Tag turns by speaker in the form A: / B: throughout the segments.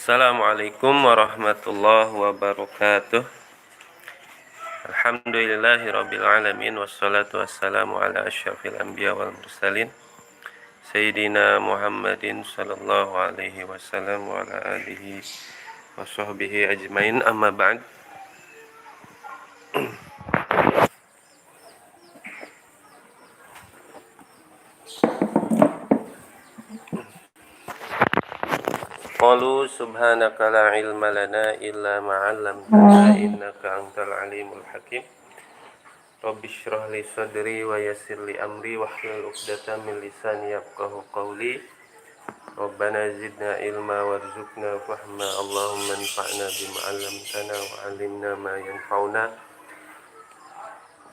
A: Assalamualaikum warahmatullahi wabarakatuh. Alhamdulillahirabbil alamin wassalatu wassalamu ala asyrafil anbiya wal mursalin Sayyidina Muhammadin sallallahu alaihi wasallam wa ala alihi wa sahbihi ajmain, amma ba'd. Qalu subhanaka la ilma lana illa ma 'allamtana innaka antal alimul hakim. Rabbi shrah li sadri wa yassir li amri wahlul 'uqdatam min lisani yafqahu qawli. Rabbana zidna ilma warzuqna fahma. Allahumma anfa'na bima 'allamtana wa 'allimna ma yanfa'una.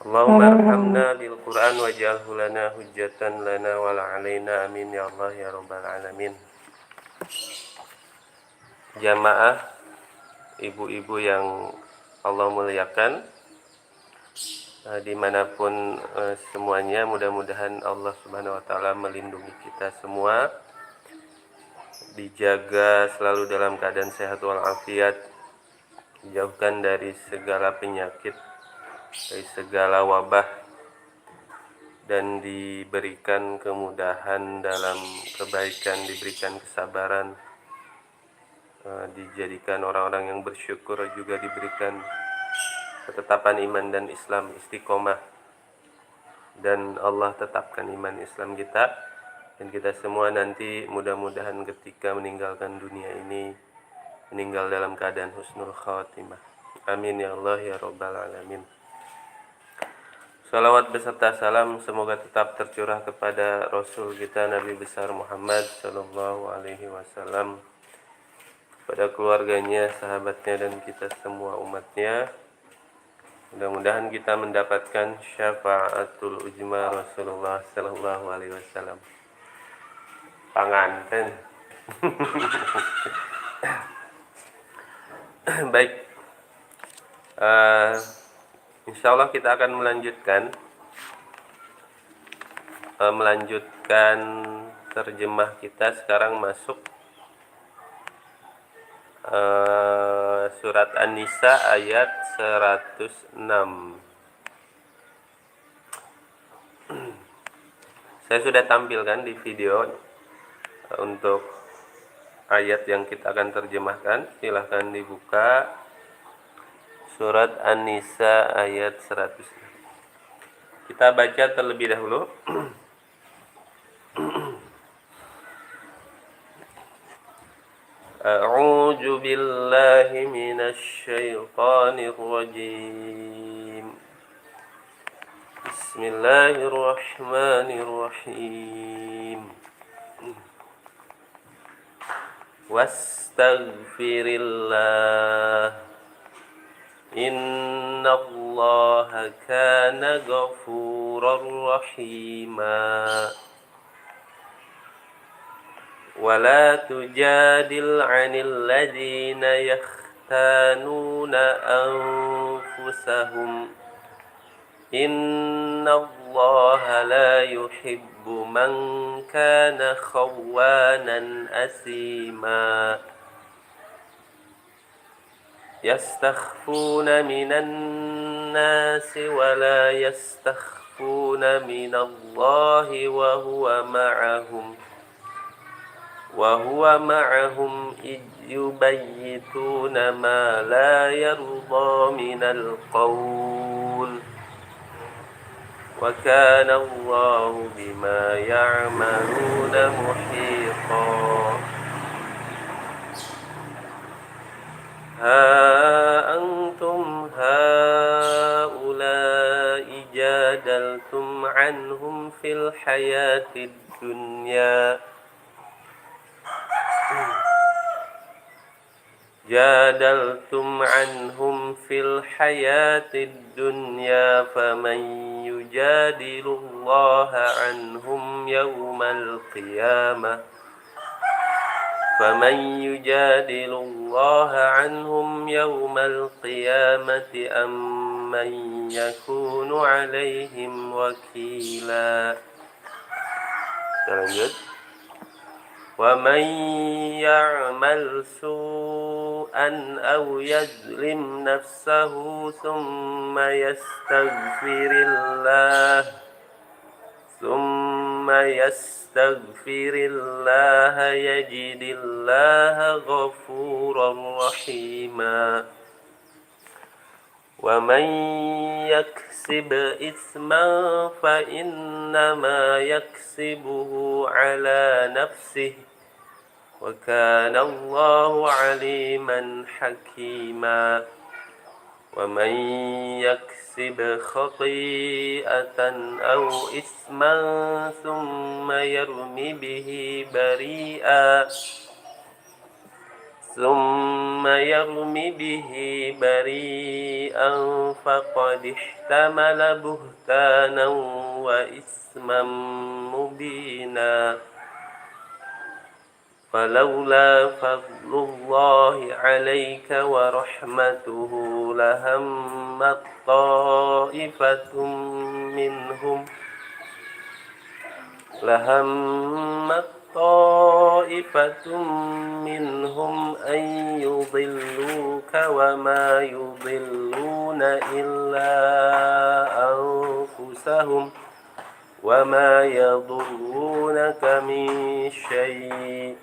A: Allahumma arhamna bil Qur'an waj'alhu lana hujjatan lana wa la 'alaina, amin ya Allah ya rabbal alamin. Jamaah ibu-ibu yang Allah muliakan, dimanapun semuanya, mudah-mudahan Allah Subhanahu wa Ta'ala melindungi kita semua, dijaga selalu dalam keadaan sehat walafiat, dijauhkan dari segala penyakit, dari segala wabah, dan diberikan kemudahan dalam kebaikan, diberikan kesabaran, dijadikan orang-orang yang bersyukur, juga diberikan ketetapan iman dan Islam, istiqomah, dan Allah tetapkan iman Islam kita, dan kita semua nanti mudah-mudahan ketika meninggalkan dunia ini meninggal dalam keadaan husnul khatimah, amin ya Allah ya rabbal alamin. Salawat beserta salam semoga tetap tercurah kepada Rasul kita Nabi besar Muhammad sallallahu alaihi wasallam, pada keluarganya, sahabatnya, dan kita semua umatnya. Mudah-mudahan kita mendapatkan syafaatul ujma Rasulullah sallallahu alaihi wasallam. Panganten. Baik. Insyaallah kita akan melanjutkan terjemah kita. Sekarang masuk surat An-Nisa ayat 106. Saya sudah tampilkan di video untuk ayat yang kita akan terjemahkan. Silahkan dibuka surat An-Nisa ayat 106. Kita baca terlebih dahulu. A'udzu billahi minasy syaithanir rajim. Bismillahirrahmanirrahim. Wastaghfirillah, innallaha kana ghafurar rahima. ولا تجادل عن الذين يختانون أنفسهم إن الله لا يحب من كان خوانا أثيما يستخفون من الناس ولا يستخفون من الله وهو معهم إذ يبيتون ما لا يرضى من القول وكان الله بما يعملون محيطا ها أنتم هؤلاء جادلتم عنهم في الحياة الدنيا فمن يجادل الله عنهم يوم القيامة أم من يكون عليهم وكيلا. Kita lanjut. ومن يعمل سوءا أو يظلم نفسه ثم يستغفر الله يجد الله غفورا رحيما ومن يكسب إثما فإنما يكسبه على نفسه وكان الله عليما حكيما ومن يكسب خطيئة أو إثما ثم يرم به بريئا فقد احتمل بهتانا وإثما مبينا فلولا فضل الله عليك ورحمته لهمت طائفة منهم أن يضلوك وما يضلون إلا أنفسهم وما يضرونك من شيء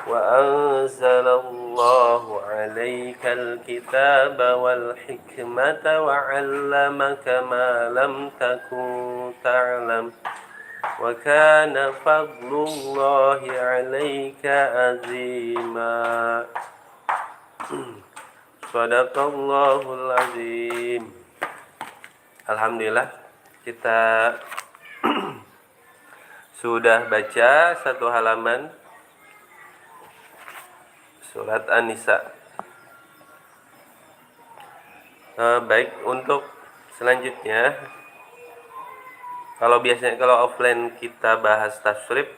A: وأنزل الله عليك الكتاب والحكمة وعلمك ما لم تكن تعلم وكان فضل الله عليك عظيما Sadaqallahul azim. Alhamdulillah kita sudah baca satu halaman surat An-Nisa. Baik, untuk selanjutnya, kalau offline kita bahas tasrif,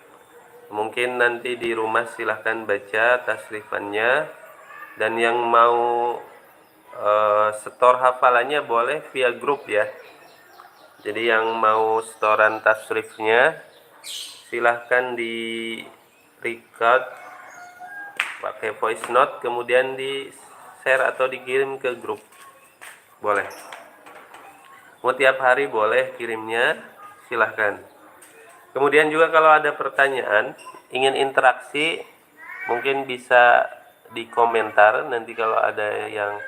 A: mungkin nanti di rumah silahkan baca tasrifannya, dan yang mau setor hafalannya boleh via grup ya. Jadi yang mau setoran tasrifnya silahkan di record pakai voice note, kemudian di share atau dikirim ke grup, boleh. Mau tiap hari boleh kirimnya, silahkan. Kemudian juga kalau ada pertanyaan, ingin interaksi, mungkin bisa di komentar. Nanti kalau ada yang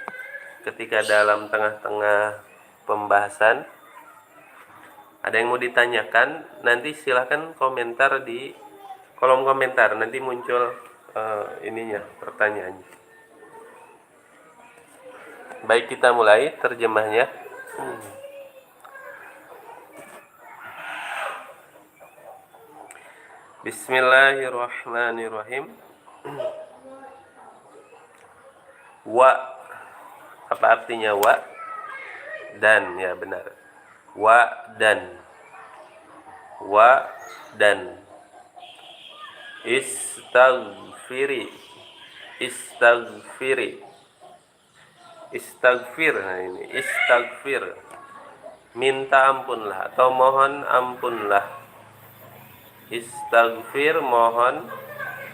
A: ketika dalam tengah-tengah pembahasan ada yang mau ditanyakan, nanti silahkan komentar di kolom komentar, nanti muncul pertanyaannya. Baik, kita mulai terjemahnya. Bismillahirrahmanirrahim. Wa, apa artinya wa? Dan, ya benar. Wa dan. Istaghfir. Nah ini istaghfir, minta ampunlah atau mohon ampunlah. Istaghfir, mohon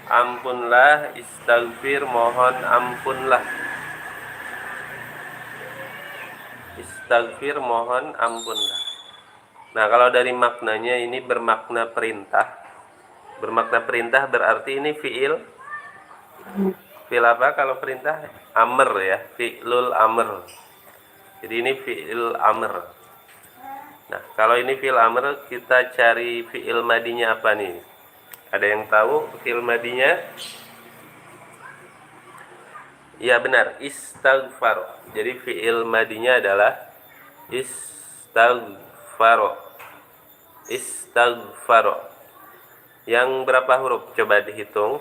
A: ampunlah. Istaghfir, mohon ampunlah. Istaghfir, mohon ampunlah. Nah, kalau dari maknanya ini bermakna perintah. Bermakna perintah berarti ini fi'il. Fi'il apa kalau perintah? Amr ya, fi'lul amr. Jadi ini fi'il amr. Nah, kalau ini fi'il amr, kita cari fi'il madinya apa nih? Ada yang tahu fi'il madinya? Ya benar, istaghfar. Jadi fi'il madinya adalah istaghfar. Yang berapa huruf? Coba dihitung.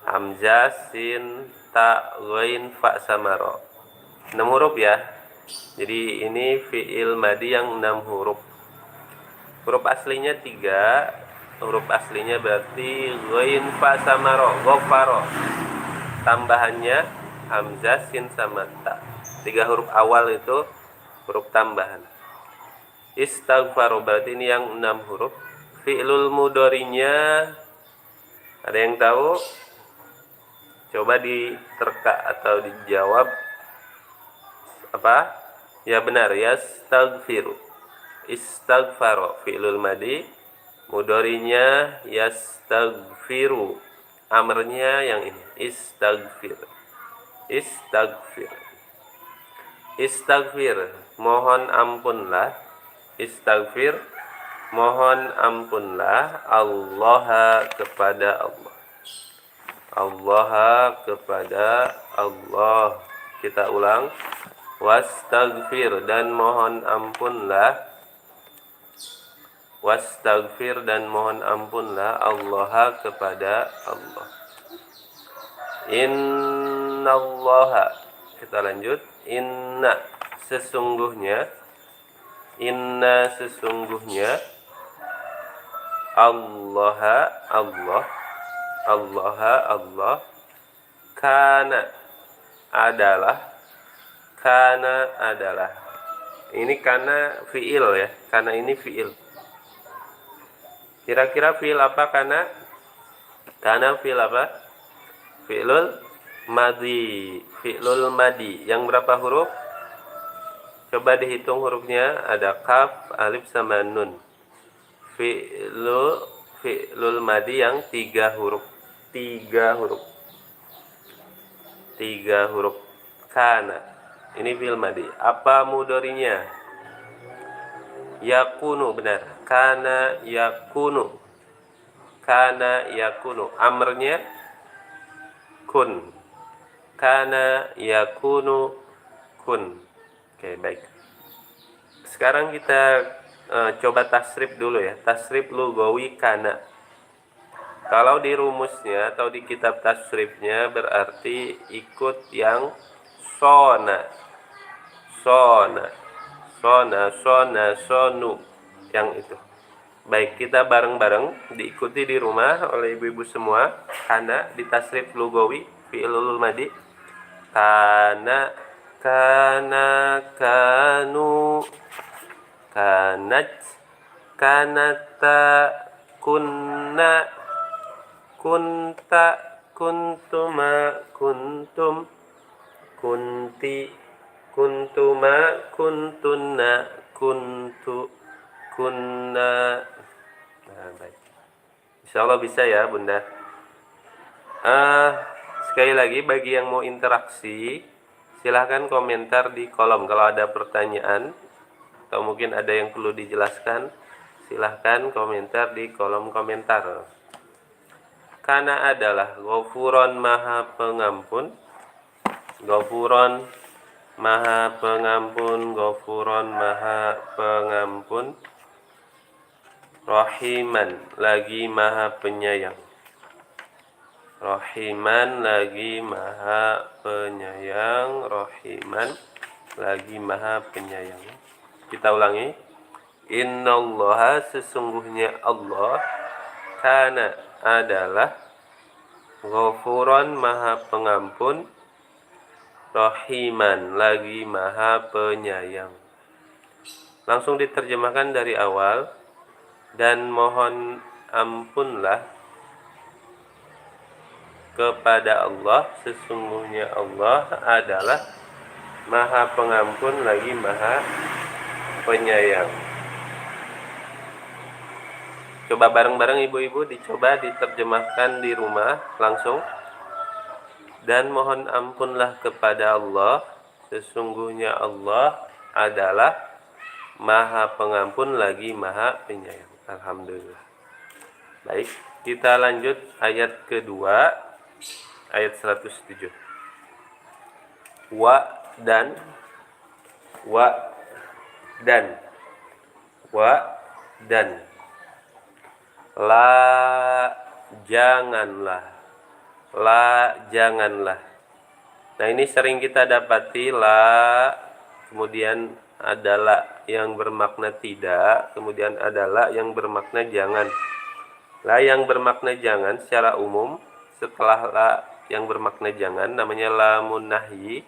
A: Hamzah, sin, ta, ghain, fa, sama ro. 6 huruf ya. Jadi ini fi'il madi yang 6 huruf. Huruf aslinya 3. Huruf aslinya berarti ghain, fa, sama ro, ghafaro. Tambahannya hamzah, sin, sama ta. 3 huruf awal itu huruf tambahan. Istaghfar berarti ini yang 6 huruf. Fi'lul mudhari'nya Ada yang tahu? Coba diterka atau dijawab apa? Ya benar, yastaghfiru. Istaghfaro fi'lul madi, mudhari'nya yastaghfiru. Amrnya yang ini, istaghfir. Istaghfir. Istaghfir, mohon ampunlah. Istaghfir, mohon ampunlah. Allah kepada Allah. Allah kepada Allah. Kita ulang. Wastaghfir, dan mohon ampunlah. Wastaghfir, dan mohon ampunlah. Allah kepada Allah. Innallaha. Kita lanjut. Inna, sesungguhnya. Inna, sesungguhnya. Allah, Allah. Allah kana adalah, kana adalah, ini kana fiil ya, kana ini fiil. Kira-kira fiil apa kana? Kana fiil apa? Fiilul madi. Fiilul madi yang berapa huruf? Coba dihitung hurufnya, ada kaf, alif sama nun. Fi'lul madi yang 3 huruf. 3 huruf. 3 huruf. Kana. Ini fi'il madi. Apa mudhari'nya? Yakunu, benar. Kana yakunu. Kana yakunu. Amrnya kun. Kana yakunu kun. Oke, baik. Sekarang kita coba tasrif dulu ya. Tasrif lugawi kana. Kalau di rumusnya atau di kitab tasrifnya berarti ikut yang sona. Sona. Sona, sona, sonu. Yang itu. Baik, kita bareng-bareng diikuti di rumah oleh ibu-ibu semua. Kana di tasrif lugawi fi'ilul madi. Kana, kana, kanu, kanat, kanata, kunna, kunta, kuntuma, kuntum, kunti, kuntuma, kuntunna, kuntu, kunna. Nah, baik. Insyaallah bisa ya, Bunda. Sekali lagi, bagi yang mau interaksi, silahkan komentar di kolom. Kalau ada pertanyaan atau mungkin ada yang perlu dijelaskan, silahkan komentar di kolom komentar. Kana adalah Ghafuron, maha pengampun. Ghafuron, maha pengampun. Ghafuron, maha pengampun. Rahiman, lagi maha penyayang. Rahiman, lagi maha penyayang. Rahiman, lagi maha penyayang. Kita ulangi. Innallaha, sesungguhnya Allah, kana adalah Ghafuron, maha pengampun. Rahiman, lagi maha penyayang. Langsung diterjemahkan dari awal. Dan mohon ampunlah kepada Allah, sesungguhnya Allah adalah maha pengampun lagi maha penyayang. Coba bareng-bareng ibu-ibu dicoba diterjemahkan di rumah langsung. Dan mohon ampunlah kepada Allah, sesungguhnya Allah adalah maha pengampun lagi maha penyayang. Alhamdulillah. Baik, kita lanjut ayat kedua, ayat 107. Wa dan, wa dan, wa dan, la janganlah, la janganlah. Nah, ini sering kita dapati la, kemudian adalah yang bermakna tidak, kemudian adalah yang bermakna jangan. La yang bermakna jangan secara umum, setelah la yang bermakna jangan namanya lamun nahyi.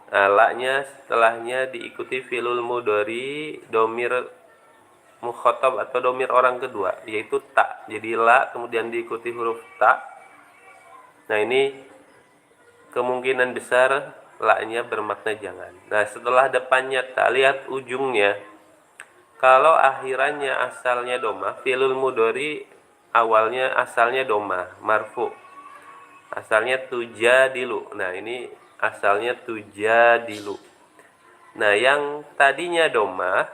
A: Nah, la-nya setelahnya diikuti fi'lul mudhari domir mukhatab atau domir orang kedua, yaitu ta. Jadi la kemudian diikuti huruf ta. Nah, ini kemungkinan besar la-nya bermakna jangan. Nah, setelah depannya ta, lihat ujungnya. Kalau akhirannya asalnya domah, fi'lul mudhari awalnya asalnya domah, marfu. Asalnya tujadilu. Nah, ini asalnya tujadilu. Nah, yang tadinya domah,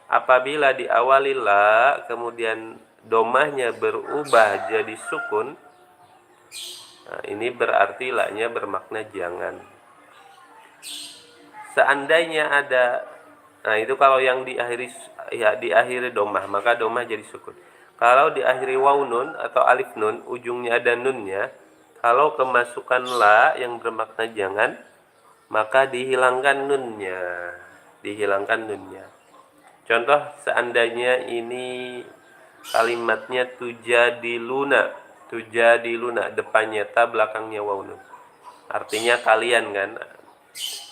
A: apabila diawali la, kemudian domahnya berubah jadi sukun, nah, ini berarti la-nya bermakna jangan. Seandainya ada, nah itu kalau yang diakhiri domah, maka domah jadi sukun. Kalau diakhiri waw nun atau alif nun, ujungnya ada nunnya, kalau kemasukan la yang bermakna jangan, maka dihilangkan nunnya. Contoh, seandainya ini kalimatnya tujadiluna, depannya ta, belakangnya waw nun. Artinya kalian kan.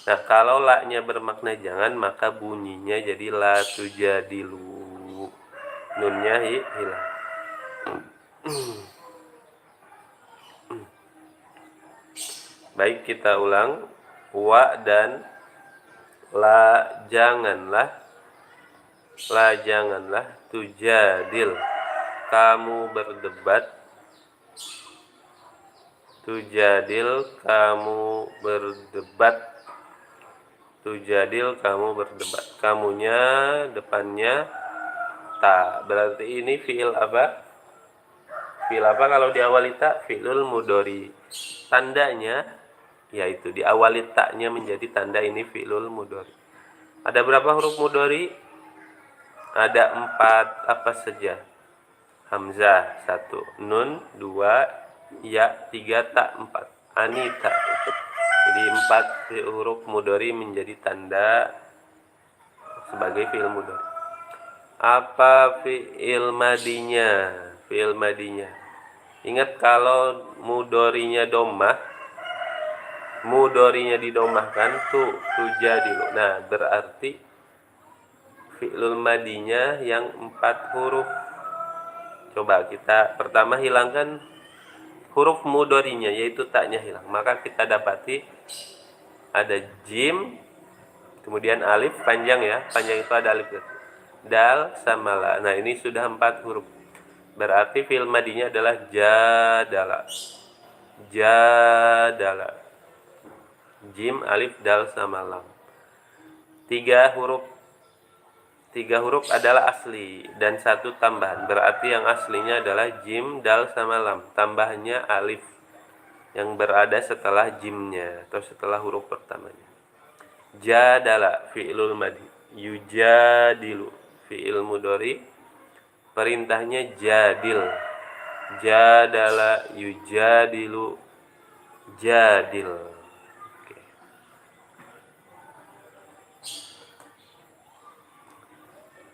A: Nah, kalau la-nya bermakna jangan, maka bunyinya jadi la tujadilu. Nunnya hilang. Baik, kita ulang. Wa dan la janganlah. Tujadil, kamu berdebat. Tujadil, kamu berdebat. Kamunya depannya ta. Berarti ini fi'il apa? Kalau diawali ta? Fi'lul mudhari. Tandanya yaitu diawali ta-nya menjadi tanda ini fi'lul mudhari. Ada berapa huruf mudhari? Ada 4 apa saja? Hamzah 1, nun 2, ya 3, ta 4. Anita. Jadi 4 huruf mudhari menjadi tanda sebagai fi'il mudhari. Apa fi'il madinya? Ingat, kalau mudharinya domah, didomahkan tujadilu. Nah, berarti fi'lul madinya yang 4 huruf. Coba kita pertama hilangkan huruf mudharinya, yaitu ta-nya hilang. Maka kita dapati ada jim, kemudian alif panjang ya. Panjang itu ada alif, dal sama la. Nah, ini sudah 4 huruf. Berarti fi'il madinya adalah jadala. Jim, alif, dal sama lam. 3 huruf adalah asli dan 1 tambahan. Berarti yang aslinya adalah jim, dal sama lam. Tambahannya alif yang berada setelah jimnya atau setelah huruf pertamanya. Jadala fi'lul madi. Yujadilu fi'il mudhari. Perintahnya jadil. Jadala, yujadilu, jadil.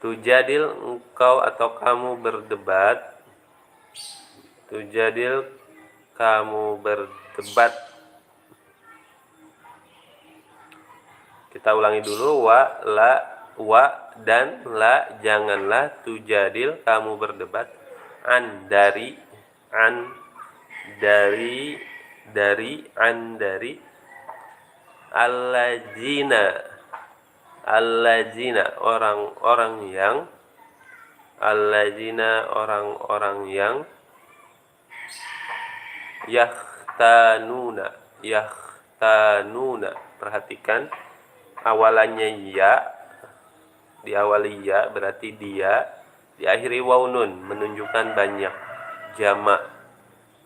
A: Tujadil, engkau atau kamu berdebat. Tujadil, kamu berdebat. Kita ulangi dulu. Wa dan la janganlah. Tujadil, kamu berdebat. An dari. Alladzina orang-orang yang yahtanuna. Perhatikan awalannya ya, diawali ya berarti dia, diakhiri waw nun menunjukkan banyak, jamak.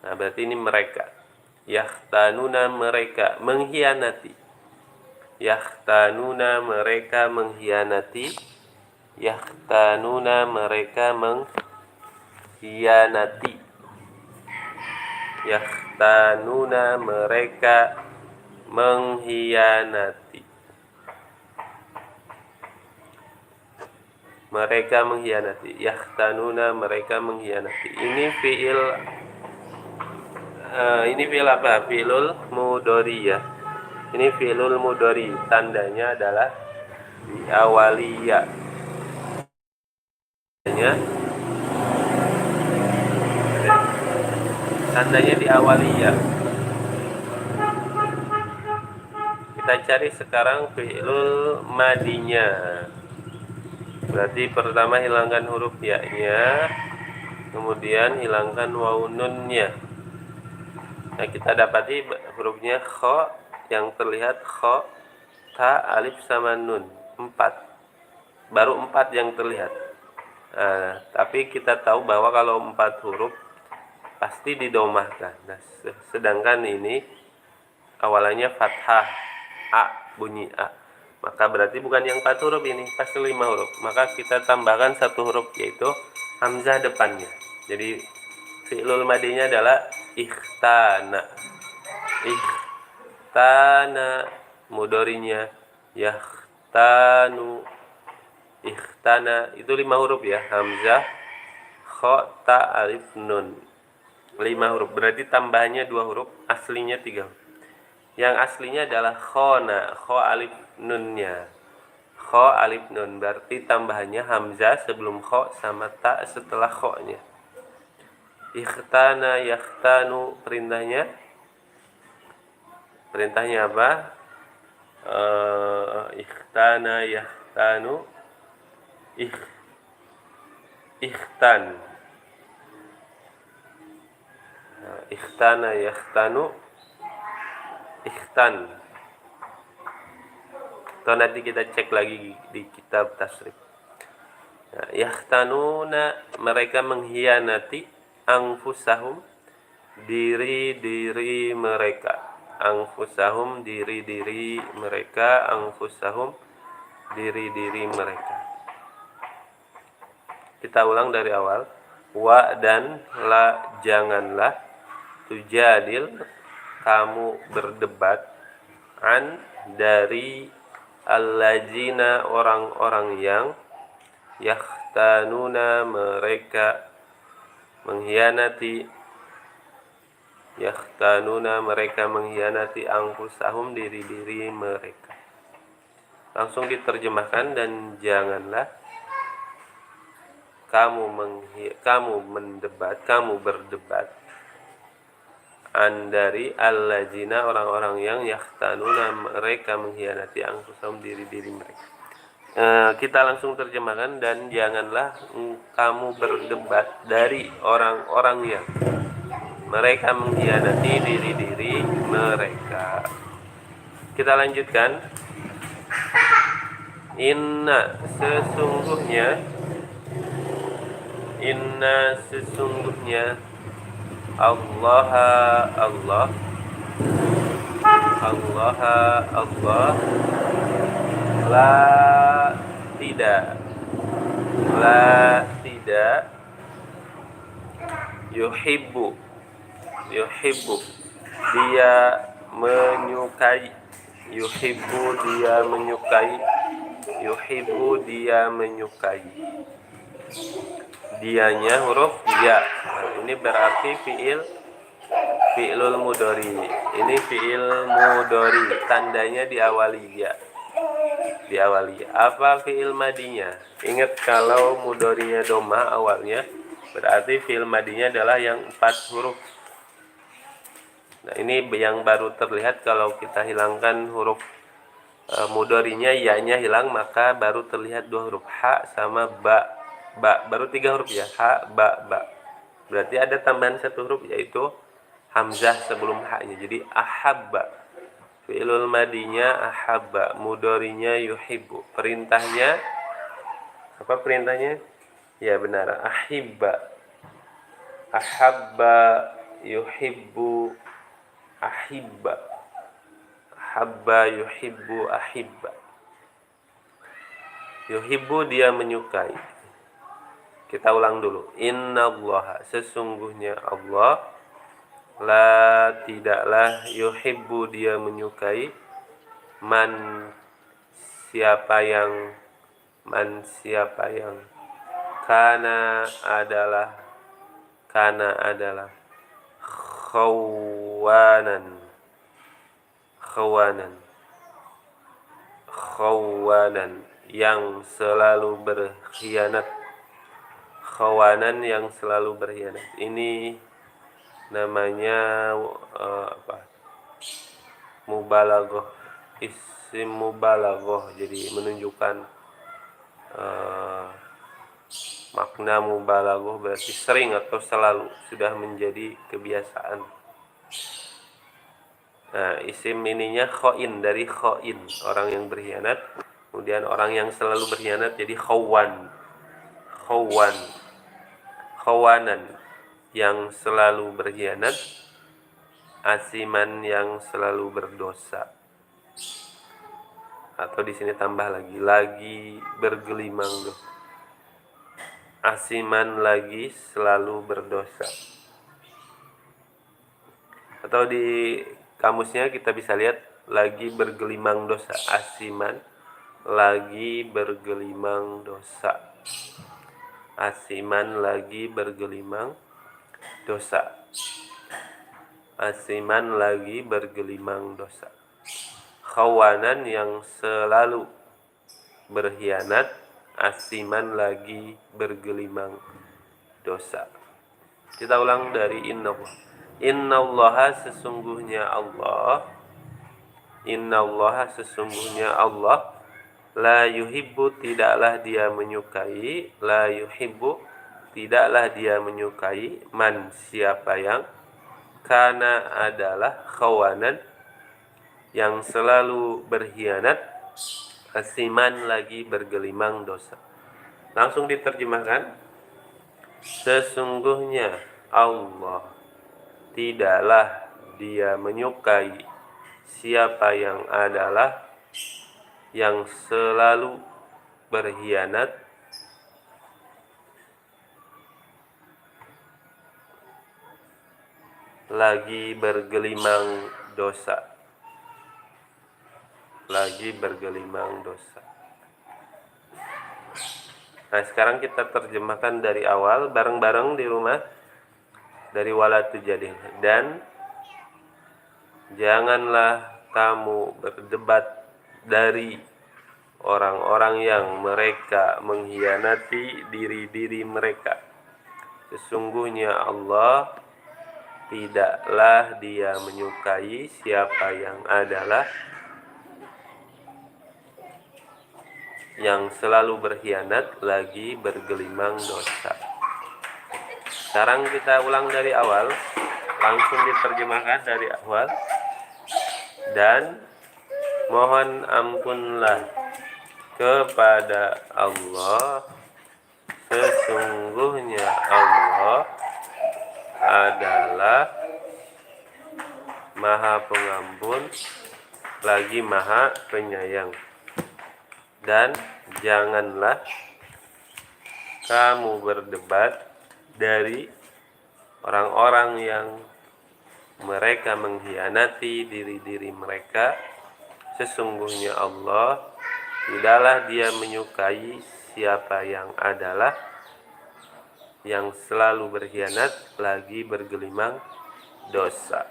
A: Nah, berarti ini mereka. Yahtanuna, mereka mengkhianati. Yahtanuna, mereka mengkhianati. Yahtanuna, mereka mengkhianati. Yahtanuna, mereka mengkhianati. Mereka mengkhianati. Yahtanuna, mereka mengkhianati. Ini fi'il apa? Fi'lul mudhari ya. Ini fi'lul mudhari, tandanya adalah diawali ya. tandanya diawali ya. Kita cari sekarang fi'lul madinya. Berarti pertama hilangkan huruf ya-nya, kemudian hilangkan waw nunnya. Nah, kita dapati hurufnya kho yang terlihat kho, ta, alif sama nun. 4. Baru 4 yang terlihat. Nah, tapi kita tahu bahwa kalau 4 huruf pasti didomahkan. Nah, sedangkan ini awalannya fathah, a, bunyi a. Maka berarti bukan yang 4 huruf ini, pasti 5 huruf. Maka kita tambahkan 1 huruf, yaitu hamzah depannya. Jadi fi'lul madinya adalah ikhtana. Ikhtana, mudhari'nya yahtanu. Ikhtana itu 5 huruf ya, hamzah, kha, ta, alif, nun. 5 huruf, berarti tambahannya 2 huruf, aslinya 3 huruf. Yang aslinya adalah khona, kho alif nunnya. Kho alif nun, berarti tambahannya hamzah sebelum kho sama ta setelah kho-nya. Ikhtana yakhtanu, perintahnya apa? Ikhtana yakhtanu, ikhtan. Ikhtana yakhtanu, ikhtan. Atau nanti kita cek lagi di kitab tasrif. Nah, yakhtanuna, mereka mengkhianati anfusahum, diri-diri mereka. Anfusahum, diri-diri mereka. Anfusahum, diri-diri mereka. Kita ulang dari awal. Wa dan la, janganlah. Tujadil, kamu berdebat. An, dari. Allazina, orang-orang yang. Yakhtanuna, mereka mengkhianati. Yakhtanuna, mereka mengkhianati anfusahum, diri-diri mereka. Langsung diterjemahkan. Dan janganlah kamu berdebat an, dari allazina, orang-orang yang yakhtanuna, mereka mengkhianati anfusahum, diri-diri mereka. Kita langsung terjemahkan. Dan janganlah kamu berdebat dari orang-orang yang mereka mengkhianati diri-diri mereka. Kita lanjutkan. Inna, sesungguhnya Allah la tidak yuhibbu, dia menyukai. Dianya huruf ya. Nah, ini berarti fi'lul mudhari. Ini fi'il mudhari, tandanya diawali ya. Apa fi'il madinya? Ingat, kalau mudharinya domah awalnya, berarti fi'il madinya adalah yang 4 huruf. Nah, ini yang baru terlihat kalau kita hilangkan huruf mudharinya, ya-nya hilang, maka baru terlihat 2 huruf, ha sama ba. Baru 3 huruf ya, ha, ba. Berarti ada tambahan 1 huruf, yaitu hamzah sebelum ha-nya. Jadi ahabba, fi'lul madinya ahabba, mudharinya yuhibbu. Perintahnya apa? Ya benar, ahibba. Ahabba yuhibbu ahibba. Ahabba yuhibbu ahibba. Yuhibbu, dia menyukai. Kita ulang dulu. Innallaha, sesungguhnya Allah, la, tidaklah, yuhibbu, dia menyukai, man, siapa yang, kana adalah, khawanan, yang selalu berkhianat. Khawanan yang selalu berkhianat. Ini namanya mubalaghah, isim mubalaghah, jadi menunjukkan makna mubalaghah berarti sering atau selalu, sudah menjadi kebiasaan. Nah, isim ininya khoin, dari khoin, orang yang berkhianat. Kemudian orang yang selalu berkhianat jadi khawan. Khawanan yang selalu berkhianat, asiman yang selalu berdosa. Atau di sini tambah lagi bergelimang dosa. Asiman lagi selalu berdosa. Atau di kamusnya kita bisa lihat lagi bergelimang dosa. Asiman lagi bergelimang dosa. Asiman lagi bergelimang dosa. Asiman lagi bergelimang dosa. Khawanan yang selalu berkhianat, asiman lagi bergelimang dosa. Kita ulang dari innallah. Innallaha sesungguhnya Allah. Innallaha sesungguhnya Allah. La yuhibbu tidaklah dia menyukai. La yuhibbu tidaklah dia menyukai. Man siapa yang. Kana adalah khawanan yang selalu berkhianat, asiman lagi bergelimang dosa. Langsung diterjemahkan. Sesungguhnya Allah tidaklah dia menyukai siapa yang adalah yang selalu berkhianat, lagi bergelimang dosa. Lagi bergelimang dosa. Nah, sekarang kita terjemahkan dari awal bareng-bareng di rumah, dari wala tujadil. Dan janganlah kamu berdebat dari orang-orang yang mereka mengkhianati diri-diri mereka. Sesungguhnya Allah tidaklah dia menyukai siapa yang adalah yang selalu berkhianat, lagi bergelimang dosa. Sekarang kita ulang dari awal, langsung diterjemahkan dari awal. Dan mohon ampunlah kepada Allah, sesungguhnya Allah adalah Maha Pengampun lagi Maha Penyayang. Dan janganlah kamu berdebat dari orang-orang yang mereka mengkhianati diri-diri mereka. Sesungguhnya Allah tidaklah dia menyukai siapa yang adalah yang selalu berkhianat, lagi bergelimang dosa.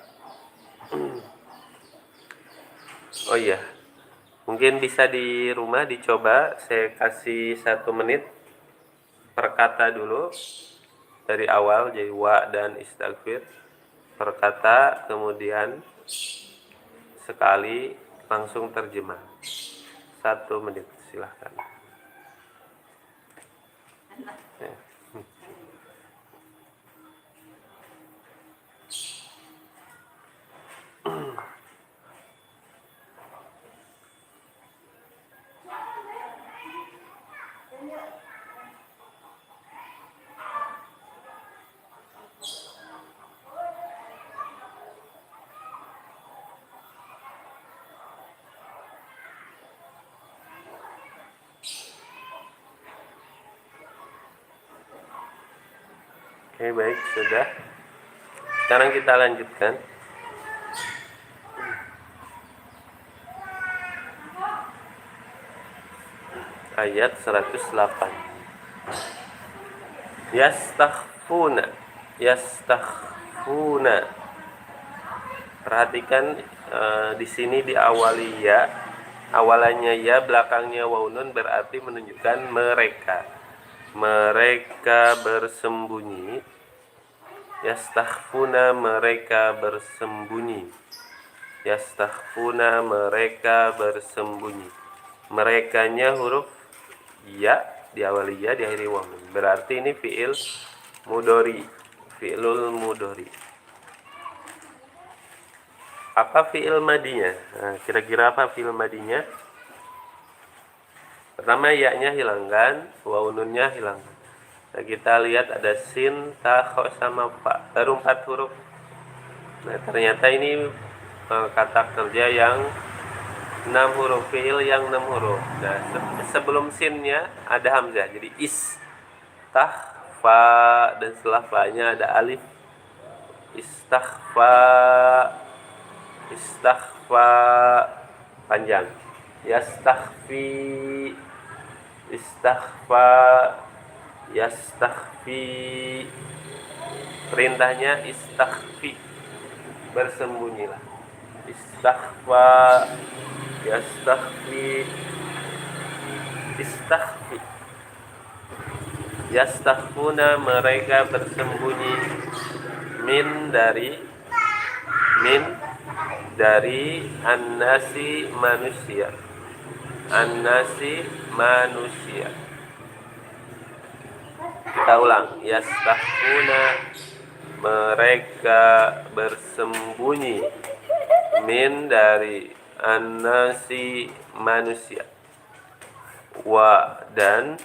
A: Oh iya, mungkin bisa di rumah dicoba, saya kasih 1 menit per kata dulu dari awal, jadi wa dan istighfar per kata, kemudian sekali langsung terjemah. 1 menit, silahkan. Ya. Oke, baik, sudah. Sekarang kita lanjutkan. Ayat 108. Yastakhfuna. Perhatikan di sini diawali ya. Awalannya ya, belakangnya waw nun, berarti menunjukkan mereka. mereka bersembunyi. Yastakhfuna, mereka bersembunyi. Yastakhfuna, mereka bersembunyi. Merekanya huruf ya, diawali ya, diakhiri waw. Berarti ini fi'il mudhari, fi'lul mudhari. Apa fi'il madinya? Nah, kira-kira apa fi'il madinya? Pertama ya-nya hilangkan, waw nunnya hilangkan. Nah, kita lihat ada sin, ta, kha, sama fa. Baru 4 huruf. Nah, ternyata ini kata kerja yang 6 huruf, fi'il yang 6 huruf. Nah, sebelum sinnya ada hamzah, jadi istah, fa, dan setelah fa-nya ada alif. Istaghfa, istaghfa, panjang. Yastaghfi, istaghfa, yastaghfi. Perintahnya istaghfi, bersembunyilah. Istaghfa, yastaghfi, istaghfi. Yastaghfuna, mereka bersembunyi. Min, dari an-nasi, manusia. An-nasi, manusia. Kita ulang. Yastaghfuna, mereka bersembunyi. Min, dari an-nasi, manusia. Wa, dan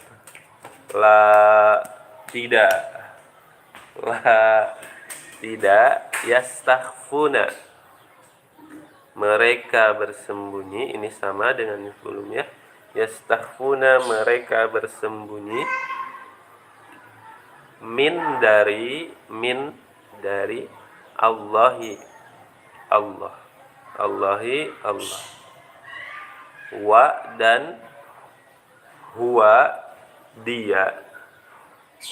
A: la, tidak. La, tidak. Yastakhfuna, mereka bersembunyi. Ini sama dengan yang sebelumnya. Yastakhfuna, mereka bersembunyi. Min, dari Allahi, Allah. Allahi, Allah. Wa, dan huwa, dia.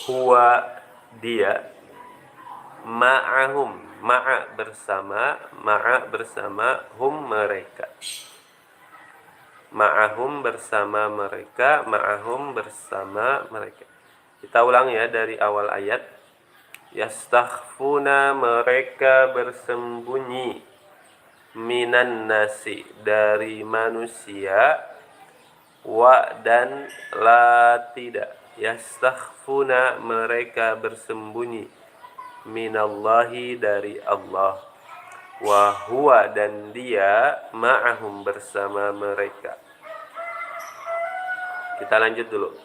A: Huwa, dia. Ma'ahum, bersama, hum, mereka. Ma'ahum, bersama mereka, ma'ahum, bersama mereka. Kita ulang ya dari awal ayat. Yastakhfuna, mereka bersembunyi. Minan nasi, dari manusia. Wa, dan la, tidak. Yastakhfuna, mereka bersembunyi. Minallahi, dari Allah. Wa huwa, dan dia, ma'ahum, bersama mereka. Kita lanjut dulu.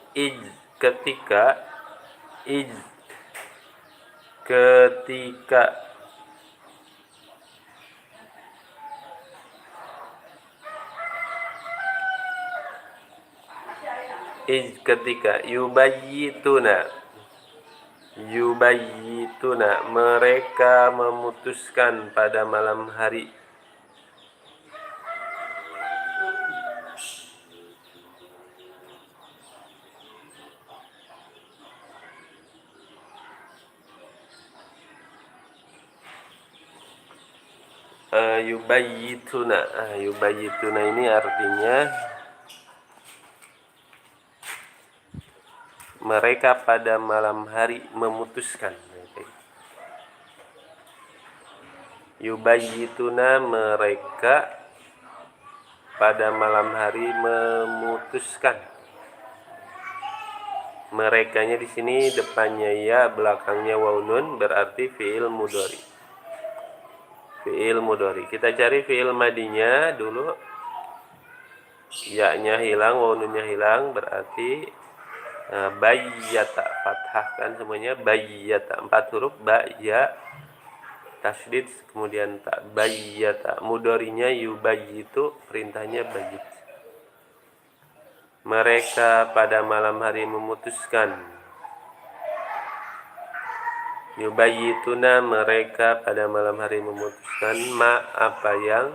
A: Ketika yubayyituna, mereka memutuskan pada malam hari. Yubayyituna ini artinya mereka pada malam hari memutuskan. Yubayyituna, mereka pada malam hari memutuskan. Merekanya di sini depannya ya, belakangnya waw nun, berarti fi'il mudhari. Fi'il mudhari. Kita cari fi'il madinya dulu. Ya-nya hilang, waw nunnya hilang, berarti bayyata, fathahkan semuanya. Bayyata, 4 huruf, ba, ya, tasydid, kemudian tak. Bayyata, mudharinya yubayyitu, perintahnya bayyit. Mereka pada malam hari memutuskan. Yubayyituna, mereka pada malam hari memutuskan. Ma, apa yang.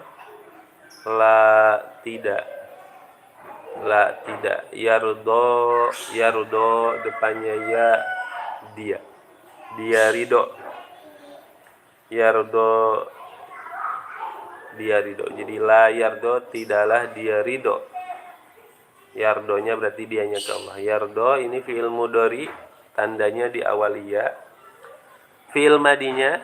A: La, tidak. La, tidak. Yardo, depannya ya, dia. Dia ridho. Yardo, dia ridho. Jadi la yardo, tidaklah dia ridho. Yardonya berarti dianya ke Allah. Yardo ini fi'il mudhari, tandanya di awali ya. Fi'il madinya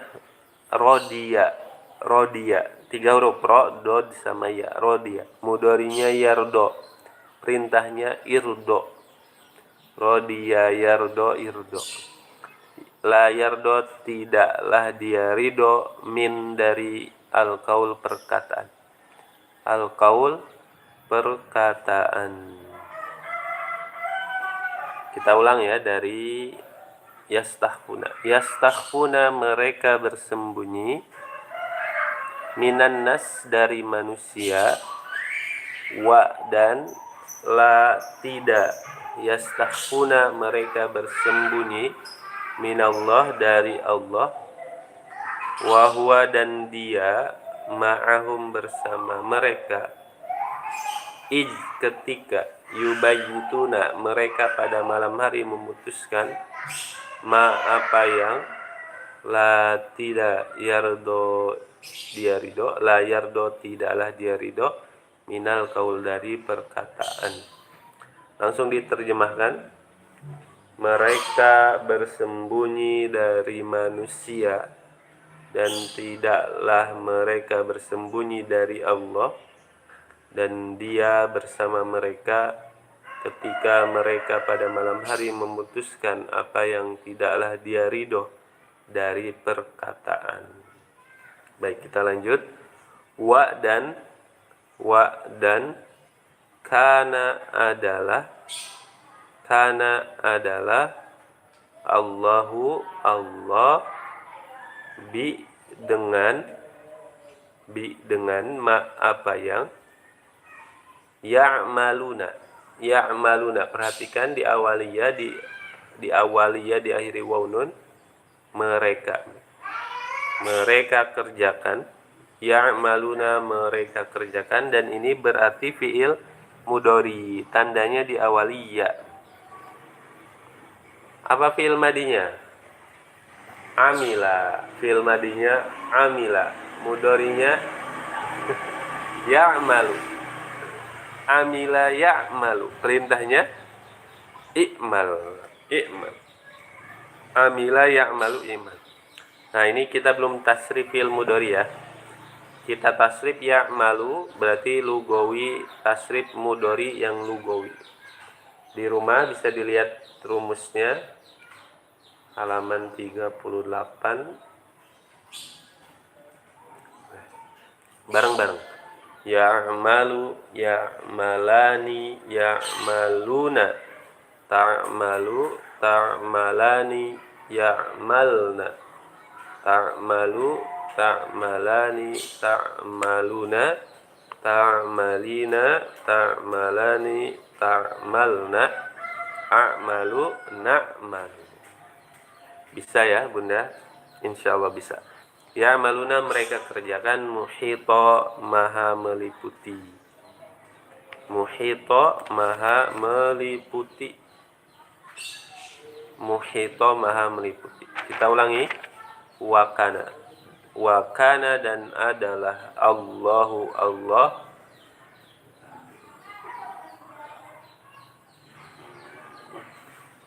A: rodiya. Rodiya. 3 huruf ro, do sama ya. Rodiya. Mudharinya yardo. Perintahnya irdo. Rodiya yardo irdo. La yardo tidaklah dia ridho min dari al-qaul perkataan. Al-qaul perkataan. Kita ulang ya dari yastakhfuna. Yastakhfuna mereka bersembunyi, minan nas dari manusia, wa dan la tidak. Yastakhfuna mereka bersembunyi, minallah dari Allah, wa huwa dan dia, ma'ahum bersama mereka, ij ketika, yubayituna mereka pada malam hari memutuskan, ma apa yang, la tidak yardo dia ridho, la yardo tidaklah dia ridho, minal kaul dari perkataan. Langsung diterjemahkan. Mereka bersembunyi dari manusia dan tidaklah mereka bersembunyi dari Allah, dan dia bersama mereka ketika mereka pada malam hari memutuskan apa yang tidaklah dia ridho dari perkataan. Baik, kita lanjut. Wa dan kana adalah Allahu Allah, bi dengan ma apa yang, ya'maluna perhatikan di awaliyah di akhiri waw nun, mereka kerjakan, ya'maluna mereka kerjakan, dan ini berarti fi'il mudhari, tandanya di awaliyah. Apa fi'il madinya? Amila. Fi'il madinya amila, mudharinya ya'malu. Amila ya'malu, perintahnya i'mal. Amila ya'malu i'mal. Nah, ini kita belum tasrif fi'il mudhari ya. Kita tasrif ya'malu berarti lugawi, tasrif mudhari yang lugawi. Di rumah bisa dilihat rumusnya, halaman 38. Bareng-bareng. Ya'malu, ya'malani, ya'maluna, ta'malu, ta'malani, ya'malna, ta'malu, ta'malani, ta'maluna, ta'malina, ta'malani, ta'malna, a'malu, na'malu. Bisa ya Bunda? Insyaallah bisa. Ya maluna mereka kerjakan, muhito maha meliputi. Muhito maha meliputi. Muhito maha meliputi. Kita ulangi. Wakana. Wakana dan adalah Allahu Allah,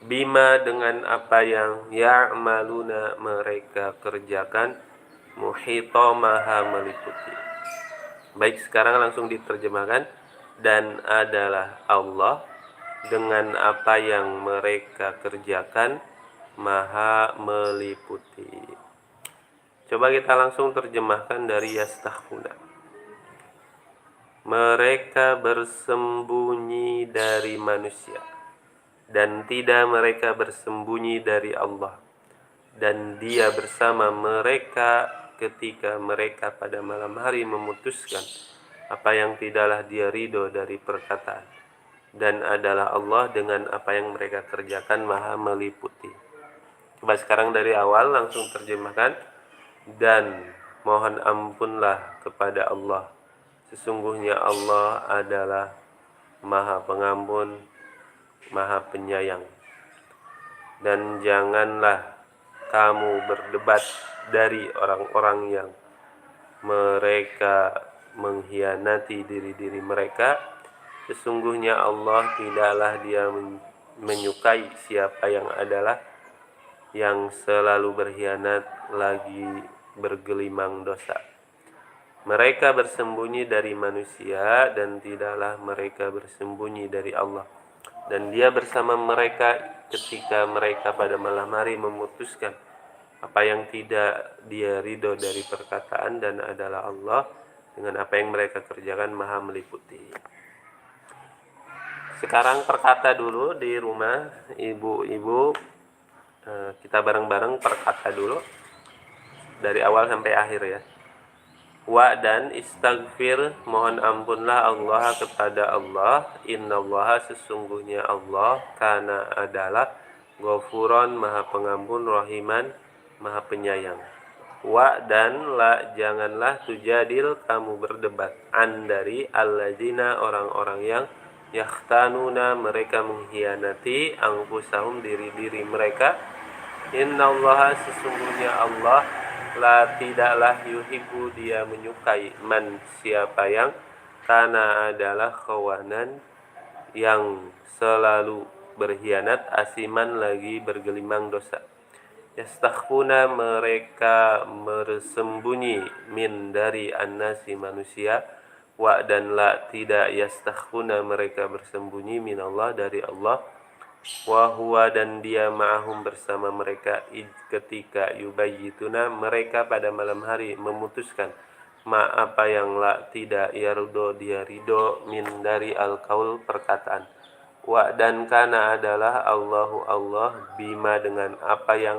A: bima dengan apa yang, ya'maluna mereka kerjakan, muhito maha meliputi. Baik, sekarang langsung diterjemahkan. Dan adalah Allah dengan apa yang mereka kerjakan, maha meliputi. Coba kita langsung terjemahkan dari yastakhfuna. Mereka bersembunyi dari manusia dan tidak mereka bersembunyi dari Allah, dan dia bersama mereka ketika mereka pada malam hari memutuskan apa yang tidaklah dia ridho dari perkataan, dan adalah Allah dengan apa yang mereka kerjakan maha meliputi. Coba sekarang dari awal langsung terjemahkan. Dan mohon ampunlah kepada Allah, sesungguhnya Allah adalah maha pengampun, maha penyayang. Dan janganlah kamu berdebat dari orang-orang yang mereka mengkhianati diri-diri mereka, sesungguhnya Allah tidaklah dia menyukai siapa yang adalah yang selalu berkhianat lagi bergelimang dosa. Mereka bersembunyi dari manusia dan tidaklah mereka bersembunyi dari Allah. Dan dia bersama mereka ketika mereka pada malam hari memutuskan apa yang tidak dia ridho dari perkataan, dan adalah Allah dengan apa yang mereka kerjakan maha meliputi. Sekarang perkata dulu di rumah ibu-ibu, kita bareng-bareng perkata dulu dari awal sampai akhir ya. Wa dan istaghfir, mohon ampunlah Allah kepada Allah. Innallaha, sesungguhnya Allah, kana adalah ghafuron, maha pengampun, rahiman, maha penyayang. Wa dan la, janganlah tujadil, kamu berdebat, an dari alladzina, orang-orang yang yakhtanuna, mereka mengkhianati, anfusahum, diri-diri mereka. Innallaha, sesungguhnya Allah, la, tidaklah, yuhibbu, dia menyukai, man, siapa yang, kana adalah khawanan, yang selalu berkhianat, asiman, lagi bergelimang dosa. Yastakhfuna, mereka bersembunyi, min dari annasi manusia, wa dan la, tidak, yastakhfuna, mereka bersembunyi, min Allah, dari Allah, wa huwa, dan dia, ma'ahum, bersama mereka, ketika yubayyituna, mereka pada malam hari memutuskan, ma, apa yang la, tidak, yardo, dia ridho, min dari al-qaul, perkataan. Wa dan kana adalah Allahu Allah, bima, dengan apa yang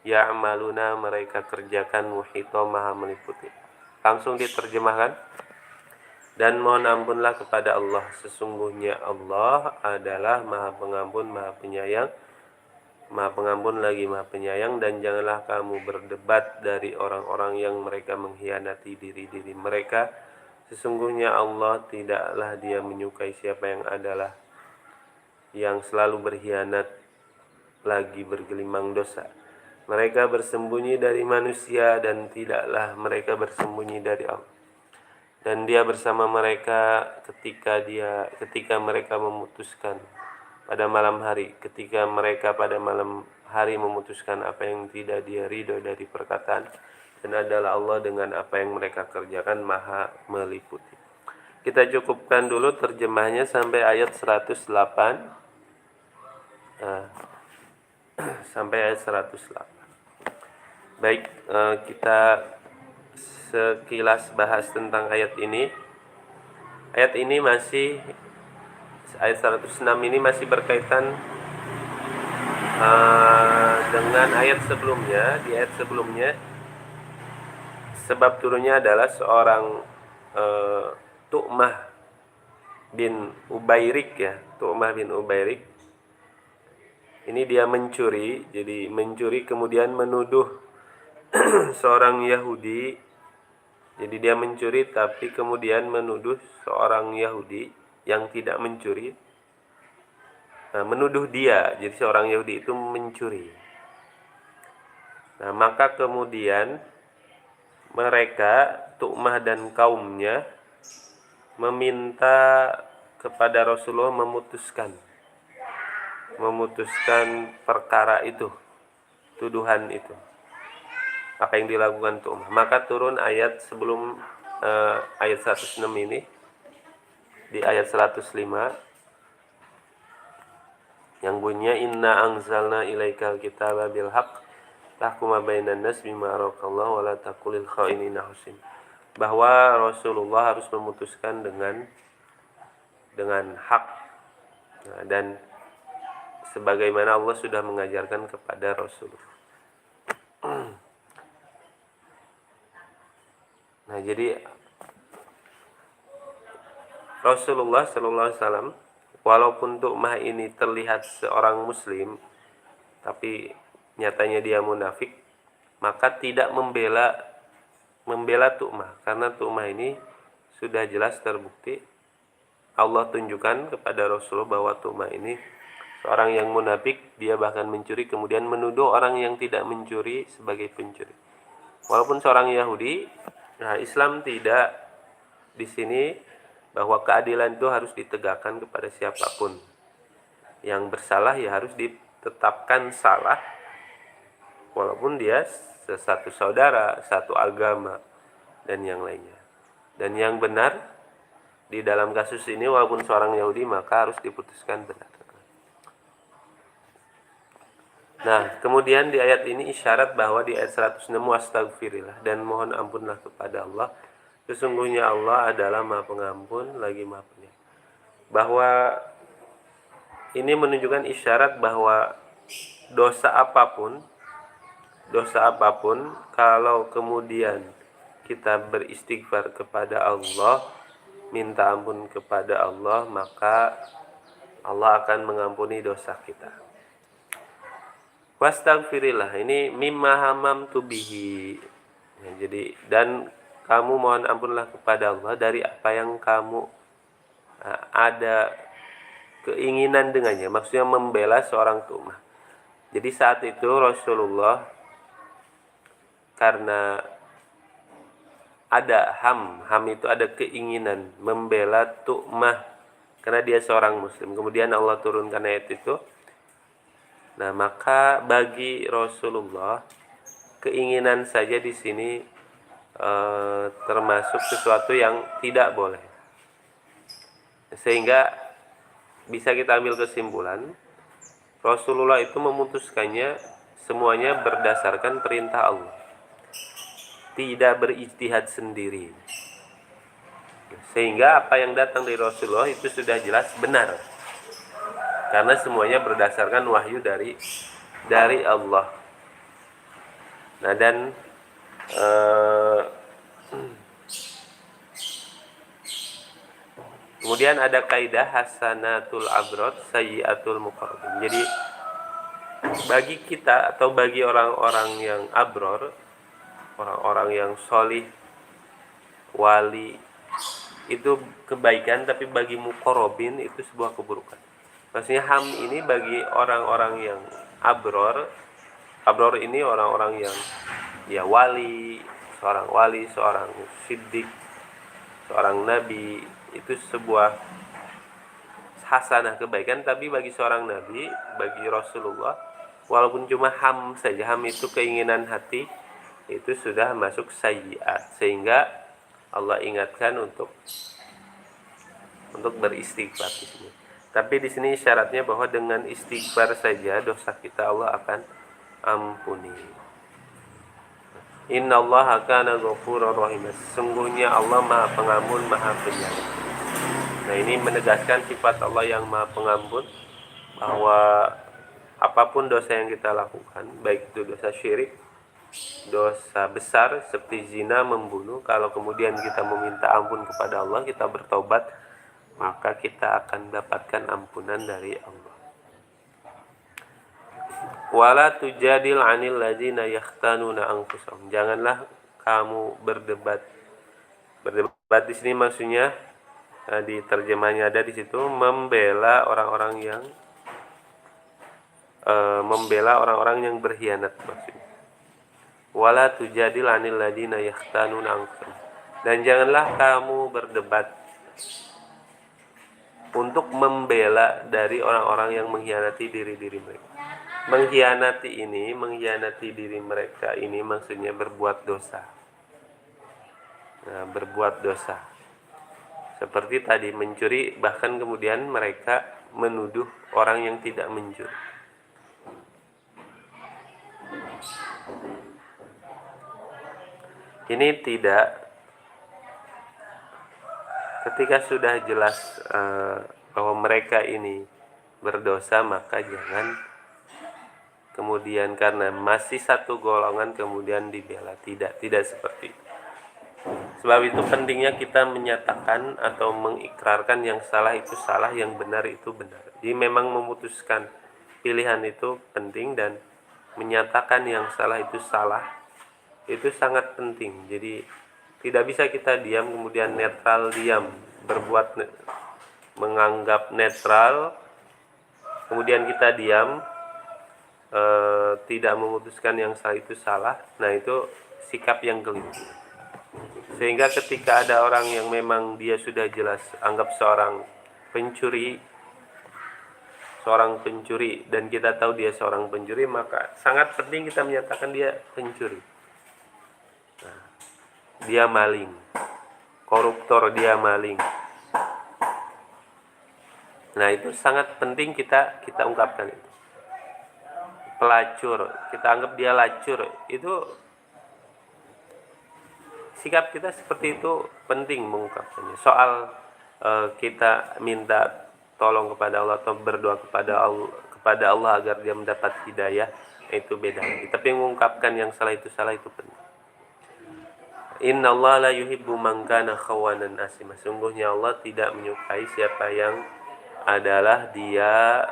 A: ya'maluna, mereka kerjakan, muhito, maha meliputi. Langsung diterjemahkan. Dan mohon ampunlah kepada Allah, sesungguhnya Allah adalah maha pengampun, maha penyayang, maha pengampun lagi maha penyayang. Dan janganlah kamu berdebat dari orang-orang yang mereka mengkhianati diri-diri mereka. Sesungguhnya Allah tidaklah dia menyukai siapa yang adalah yang selalu berkhianat lagi bergelimang dosa. Mereka bersembunyi dari manusia dan tidaklah mereka bersembunyi dari Allah. Dan dia bersama mereka ketika mereka memutuskan pada malam hari, ketika mereka pada malam hari memutuskan apa yang tidak dia ridho dari perkataan, dan adalah Allah dengan apa yang mereka kerjakan maha meliputi. Kita cukupkan dulu terjemahnya sampai ayat 108. Sampai ayat 108. Baik, kita sekilas bahas tentang ayat ini. Ayat ini masih, ayat 106 ini masih berkaitan dengan ayat sebelumnya. Di ayat sebelumnya, sebab turunnya adalah seorang Tu'mah bin Ubairik ya, Tu'mah bin Ubairik. Ini dia mencuri, jadi mencuri kemudian menuduh seorang Yahudi. Jadi dia mencuri tapi kemudian menuduh seorang Yahudi yang tidak mencuri. Nah, menuduh dia, jadi seorang Yahudi itu mencuri. Nah, maka kemudian mereka, Tu'mah dan kaumnya, meminta kepada Rasulullah memutuskan perkara itu, tuduhan itu, apa yang dilakukan Tu'mah. Maka turun ayat sebelum ayat 106 ini, di ayat 105 yang bunyinya inna anzalna ilaikal kitaba bil haqq tahkuma bainan nas bima araqallahu wa la taqulil kha'inina husin. Bahwa Rasulullah harus memutuskan dengan hak, dan sebagaimana Allah sudah mengajarkan kepada Rasul. Nah, jadi Rasulullah SAW, walaupun Tu'mah ini terlihat seorang muslim, tapi nyatanya dia munafik, maka tidak membela Tu'mah, karena Tu'mah ini sudah jelas terbukti. Allah tunjukkan kepada Rasulullah bahwa Tu'mah ini seorang yang munafik, dia bahkan mencuri kemudian menuduh orang yang tidak mencuri sebagai pencuri. Walaupun seorang Yahudi, nah Islam tidak di sini bahwa keadilan itu harus ditegakkan kepada siapapun. Yang bersalah ya harus ditetapkan salah, walaupun dia satu saudara, satu agama, dan yang lainnya. Dan yang benar di dalam kasus ini, walaupun seorang Yahudi, maka harus diputuskan benar. Nah, kemudian di ayat ini isyarat bahwa di ayat 106, wastagfirillah, dan mohon ampunlah kepada Allah. Sesungguhnya Allah adalah Maha Pengampun lagi Maha Penyayang. Bahwa ini menunjukkan isyarat bahwa dosa apapun, kalau kemudian kita beristighfar kepada Allah, minta ampun kepada Allah, maka Allah akan mengampuni dosa kita. Wastaghfirillah, ini mimma hamamtu bihi. Ya, jadi dan kamu mohon ampunlah kepada Allah dari apa yang kamu ada keinginan dengannya. Maksudnya membela seorang tu'mah. Jadi saat itu Rasulullah karena ada ham itu ada keinginan membela tu'mah karena dia seorang muslim. Kemudian Allah turunkan ayat itu. Nah, maka bagi Rasulullah keinginan saja di sini termasuk sesuatu yang tidak boleh. Sehingga bisa kita ambil kesimpulan Rasulullah itu memutuskannya semuanya berdasarkan perintah Allah. Tidak berijtihad sendiri. Sehingga apa yang datang dari Rasulullah itu sudah jelas benar. Karena semuanya berdasarkan wahyu dari Allah. Nah, dan kemudian ada kaidah hasanatul abrad sayyiatul muqarrabin. Jadi bagi kita atau bagi orang-orang yang abror, orang-orang yang solih, wali, itu kebaikan, tapi bagi muqarrabin itu sebuah keburukan. Maksudnya ham ini bagi orang-orang yang abror ini orang-orang yang ya wali, seorang siddiq, seorang nabi, itu sebuah hasanah kebaikan. Tapi bagi seorang nabi, bagi Rasulullah, walaupun cuma ham saja, ham itu keinginan hati, itu sudah masuk sayyiat. Sehingga Allah ingatkan untuk beristighfar di sini. Tapi di sini syaratnya bahwa dengan istighfar saja dosa kita Allah akan ampuni. Innallaha kana ghafurur rahim. Sesungguhnya Allah Maha Pengampun, Maha Penyayang. Nah, ini menegaskan sifat Allah yang Maha Pengampun, bahwa apapun dosa yang kita lakukan, baik itu dosa syirik, dosa besar seperti zina, membunuh, kalau kemudian kita meminta ampun kepada Allah, kita bertobat, maka kita akan dapatkan ampunan dari Allah. Wala tujadil 'anil ladzina yakhtanuna anfusahum. Janganlah kamu berdebat. Berdebat di sini maksudnya di terjemahnya ada di situ membela orang-orang yang berkhianat maksudnya. Wala tujadil 'anil ladzina yakhtanuna anfusahum. Dan janganlah kamu berdebat untuk membela dari orang-orang yang mengkhianati diri mereka. Mengkhianati diri mereka ini maksudnya berbuat dosa. Nah, berbuat dosa. Seperti tadi mencuri, bahkan kemudian mereka menuduh orang yang tidak mencuri. Ini tidak. Ketika sudah jelas bahwa mereka ini berdosa, maka jangan kemudian karena masih satu golongan kemudian dibela. Tidak seperti itu. Sebab itu pentingnya kita menyatakan atau mengikrarkan yang salah itu salah, yang benar itu benar. Jadi memang memutuskan pilihan itu penting, dan menyatakan yang salah itu salah itu sangat penting. Jadi tidak bisa kita diam kemudian netral, menganggap netral, kemudian kita diam, tidak memutuskan yang salah itu salah. Nah, itu sikap yang keliru. Sehingga ketika ada orang yang memang dia sudah jelas anggap pencuri seorang pencuri dan kita tahu dia seorang pencuri, maka sangat penting kita menyatakan dia pencuri. Nah, dia maling, koruptor, dia maling. Nah, itu sangat penting kita ungkapkan itu. Pelacur, kita anggap dia lacur, itu sikap kita seperti itu penting mengungkapkannya. Soal kita minta tolong kepada Allah atau berdoa kepada Allah agar dia mendapat hidayah, itu beda lagi. Tapi mengungkapkan yang salah itu penting. Inna Allah la yuhibbu man kana khawanan asima. Sungguhnya Allah tidak menyukai siapa yang adalah dia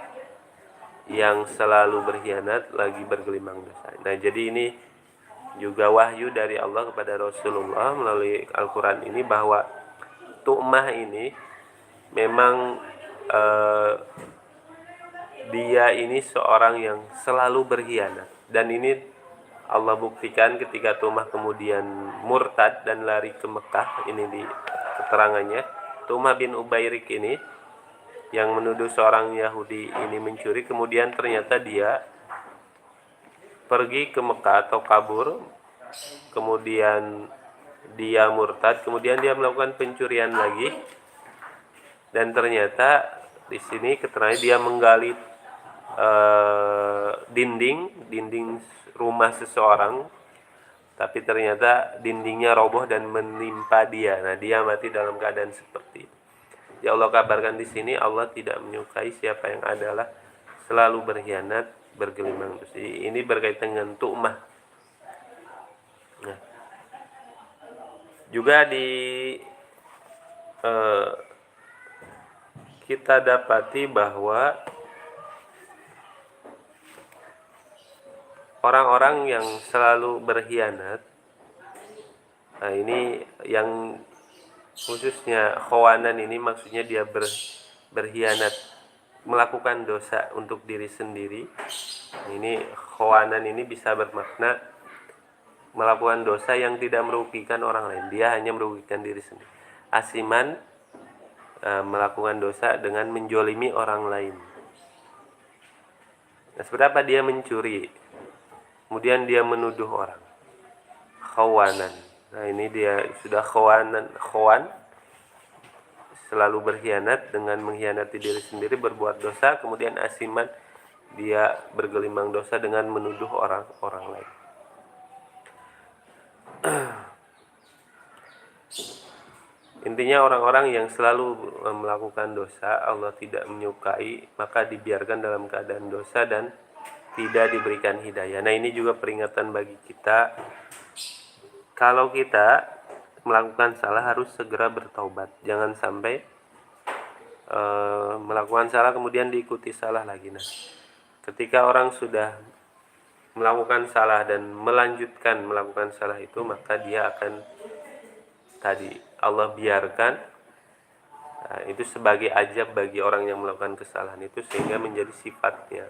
A: yang selalu berkhianat lagi bergelimang dosa. Nah, jadi ini juga wahyu dari Allah kepada Rasulullah melalui Al-Quran ini bahwa tu'mah ini memang dia ini seorang yang selalu berkhianat, dan ini Allah buktikan ketika Tu'mah kemudian murtad dan lari ke Mekah. Ini di keterangannya, Tu'mah bin Ubairik ini yang menuduh seorang Yahudi ini mencuri, kemudian ternyata dia pergi ke Mekah atau kabur, kemudian dia murtad, kemudian dia melakukan pencurian lagi, dan ternyata di sini keterangannya dia menggali dinding rumah seseorang, tapi ternyata dindingnya roboh dan menimpa dia. Nah, dia mati dalam keadaan seperti itu. Ya Allah kabarkan di sini Allah tidak menyukai siapa yang adalah selalu berkhianat, bergelimang dosa. Ini berkaitan dengan tu'mah. Nah, juga kita dapati bahwa orang-orang yang selalu berkhianat, nah ini yang khususnya khawanan ini maksudnya dia berkhianat, melakukan dosa untuk diri sendiri. Ini khawanan ini bisa bermakna melakukan dosa yang tidak merugikan orang lain, dia hanya merugikan diri sendiri. Asiman, melakukan dosa dengan menjolimi orang lain. Nah, seperti apa? Dia mencuri, kemudian dia menuduh orang, khawanan. Nah, ini dia sudah khawan, selalu berkhianat dengan mengkhianati diri sendiri, berbuat dosa, kemudian asiman, dia bergelimang dosa dengan menuduh orang lain. Intinya orang-orang yang selalu melakukan dosa Allah tidak menyukai, maka dibiarkan dalam keadaan dosa dan tidak diberikan hidayah. Nah, ini juga peringatan bagi kita, kalau kita melakukan salah harus segera bertaubat. Jangan sampai melakukan salah kemudian diikuti salah lagi. Nah, ketika orang sudah melakukan salah dan melanjutkan melakukan salah itu, maka dia akan Allah biarkan. Nah, itu sebagai ajab bagi orang yang melakukan kesalahan itu, sehingga menjadi sifatnya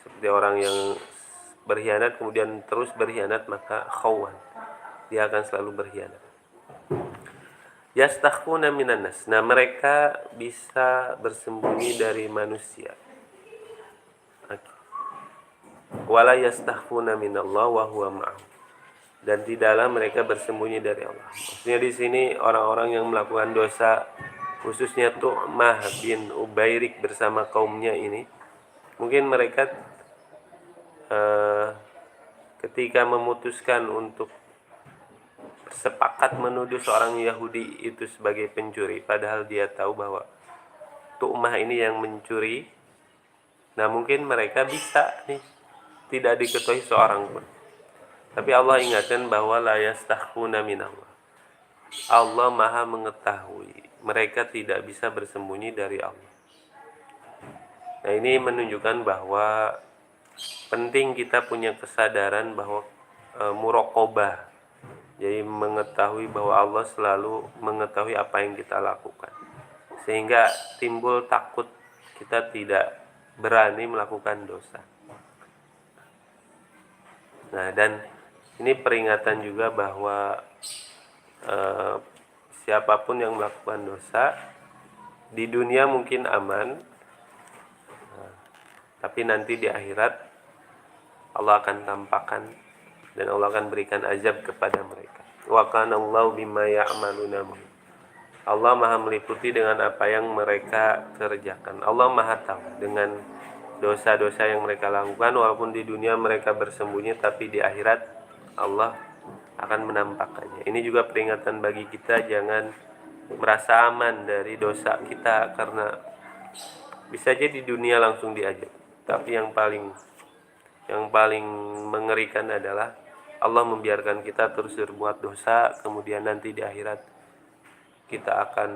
A: seperti orang yang berkhianat kemudian terus berkhianat, maka khawan, dia akan selalu berkhianat. Yastakhfuna minan nas. Nah, mereka bisa bersembunyi dari manusia. Wala yastakhfuna minallah wa huwa ma'ahum. Dan tidaklah mereka bersembunyi dari Allah. Maksudnya di sini orang-orang yang melakukan dosa, khususnya Tu'mah bin Ubairik bersama kaumnya ini, mungkin mereka ketika memutuskan untuk sepakat menuduh seorang Yahudi itu sebagai pencuri, padahal dia tahu bahwa Tu'mah ini yang mencuri. Nah, mungkin mereka bisa tidak diketahui seorang pun. Tapi Allah ingatkan bahwa la yastakhfuna minallah. Allah Maha mengetahui. Mereka tidak bisa bersembunyi dari Allah. Nah, ini menunjukkan bahwa penting kita punya kesadaran bahwa muraqabah. Jadi mengetahui bahwa Allah selalu mengetahui apa yang kita lakukan. Sehingga timbul takut, kita tidak berani melakukan dosa. Nah, dan ini peringatan juga bahwa eh, siapapun yang melakukan dosa di dunia mungkin aman, tapi nanti di akhirat Allah akan tampakkan dan Allah akan berikan azab kepada mereka. Wa kana Allahu bima ya'maluna muhit. Allah Maha meliputi dengan apa yang mereka kerjakan. Allah Maha tahu dengan dosa-dosa yang mereka lakukan, walaupun di dunia mereka bersembunyi, tapi di akhirat Allah akan menampakkannya. Ini juga peringatan bagi kita, jangan merasa aman dari dosa kita, karena bisa aja di dunia langsung diazab. Tapi yang paling mengerikan adalah Allah membiarkan kita terus berbuat dosa, kemudian nanti di akhirat kita akan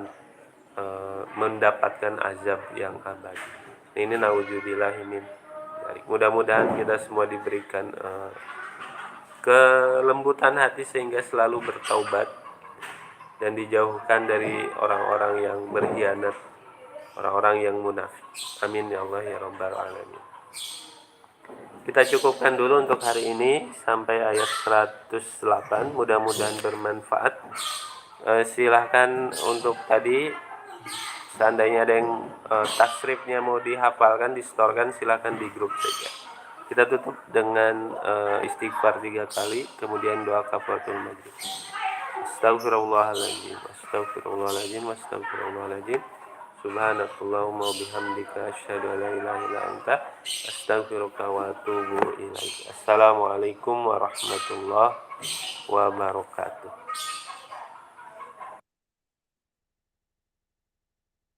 A: mendapatkan azab yang abadi. Ini naudzubillah min dzalik. Mudah-mudahan kita semua diberikan kelembutan hati sehingga selalu bertaubat dan dijauhkan dari orang-orang yang berkhianat, orang-orang yang munafik. Amin ya Allah ya rabbal alamin. Kita cukupkan dulu untuk hari ini sampai ayat 108. Mudah-mudahan bermanfaat. Silahkan untuk tadi, seandainya ada yang tasrifnya mau dihafalkan, distorkan, silahkan di grup saja. Kita tutup dengan istighfar 3 kali, kemudian doa kafaratul majlis. Astagfirullahaladzim, astagfirullahaladzim, astagfirullahaladzim. Subhanakallahumma wa bihamdika asyhadu an la ilaha illa anta astaghfiruka wa atubu ilaik. Assalamualaikum warahmatullahi wabarakatuh.